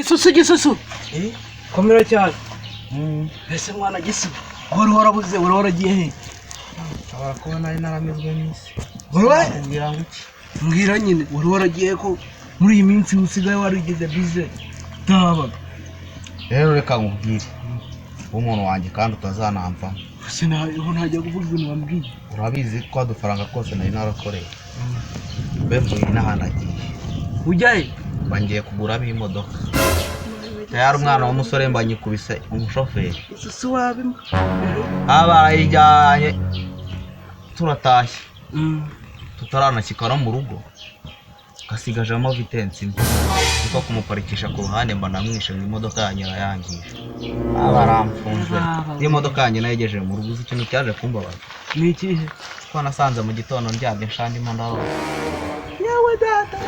Gisusu komera cyane ese mwana Gisu wari buze waragiye he abakobwa nari naramezwe n'isi wowe ngira ngo iki mbwira nyine waragiye ko muri iyi minsi usigaye warigize bize taba rero reka nkubwire umuntu wanjye kandi utazanamva sinaho ntajya kuvuga ibintu bambwiye urabizi ko adufaranga kose nari narakoreye mbevuye n'ahandi agiye ujyaye bangiye kuguramo imodoka tayari umwana w'umusore mbanyikubise umushoferi isusu wabimo abarayijyanye turatashye tutaranakikara mu rugo gasigajemo vitensi imwe kuko kumuparikisha ku ruhande mba namwishe mu imodoka yanjye yangije abaramfunze iyo modoka yanjye nayegeje mu rugo uzi ikintu cyaje kumbabaza ni ikihe ko nasanze mu gitondo ndyamye nshandi mandaro yawe data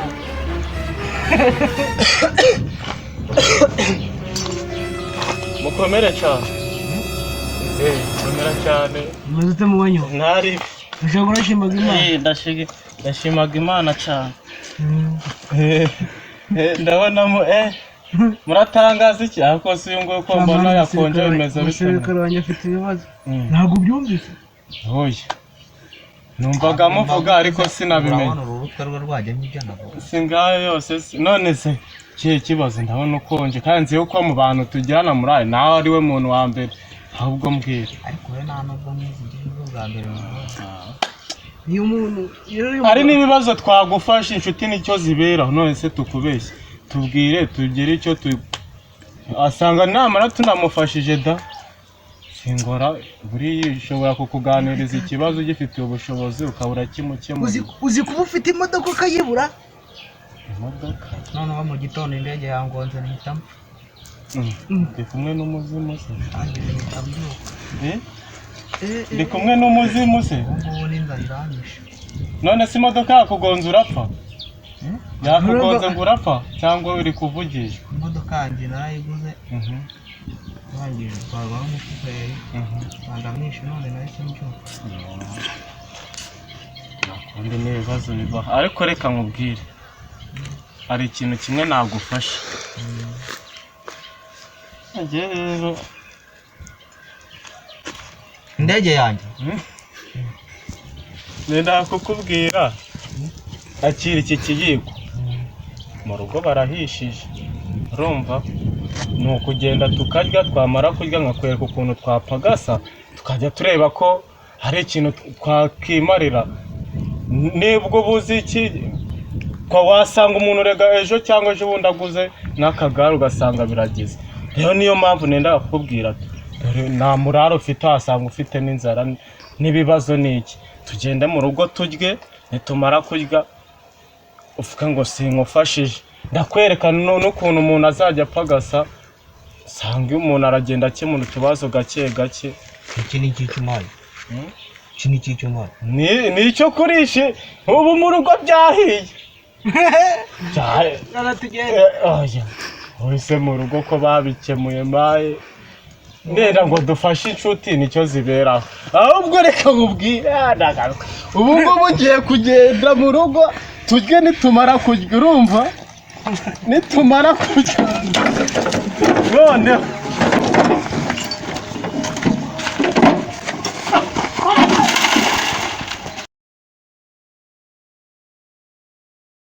mukomere cyane mukomera cyane muzute mu banyo ntari ushobora gushimaga Imana ndashimaga Imana cyane ndabonamo muratangaza iki ariko si uyu nguyu ko mbona yakonje bimeze umusirikare wanjye afite ibibazo ntabwo ubyumvise oya numvaga muvuga ariko sinabimenye urubuga rwe rwajyamo ibyo navuga singayo yose none se kihe kibazo ndabona ukonje kandi nzi yuko mu bantu tujyana muri ayo nawe ari we muntu wa mbere ahubwo mbwira ariko we nta nubwo mwizi bwa mbere iyo umuntu hari n'ibibazo twagufasha inshuti nicyo zibera none se tukubeshye tubwire tugire icyo asanga namara tunamufashije da singora buriya ushobora kukuganiriza ikibazo ugifitiye ubushobozi ukabura kimukemura uzi kuba ufite imodoka ukayibura imodoka noneho mu gitondo indege yangonze nihitamo ndi kumwe n'umuzimu se ndi kumwe n'umuzimu se ubungubu n'inzara iranyishe none se imodoka yakugonze urapfa yakugonze ngo urapfa cyangwa uri kuvugisha imodoka yanjye narayiguze yangije twarwaho umushoferi ndamwishe none nahise mbyuka nakundi n'ibibazo bibaho ariko reka nkubwire hari ikintu kimwe nagufasha rero indege yanjye nenda kukubwira akira iki kiyiko mu rugo barahishije urumva ni ukugenda tukarya twamara kurya nkakwereka ukuntu twapagasa tukajya tureba ko hari ikintu twakimarira nibwo buzi iki ko wasanga umuntu urega ejo cyangwa ejo bundi aguze n'akagare ugasanga biragize rero niyo mpamvu nenda kukubwira dore nta muraro ufite wasanga ufite n'inzara n'ibibazo n'iki tugende mu rugo turye nitumara kurya uvuga ngo sinkufashije ndakwerekana n'ukuntu umuntu azajya apagasa usanga iyo umuntu aragenda akemura utubazo gake gake iki ni icy'icyumari iki ni icy'icyumari ni icyo kurisha ubu mu rugo byahiye wese mu rugo ko babikemuye maye ndenda ngo dufashe inshuti nicyo ziberaho ahubwo reka nkubwire ubu ngubu ugiye kugenda mu rugo turye nitumara kurya urumva nitumara kurya noneho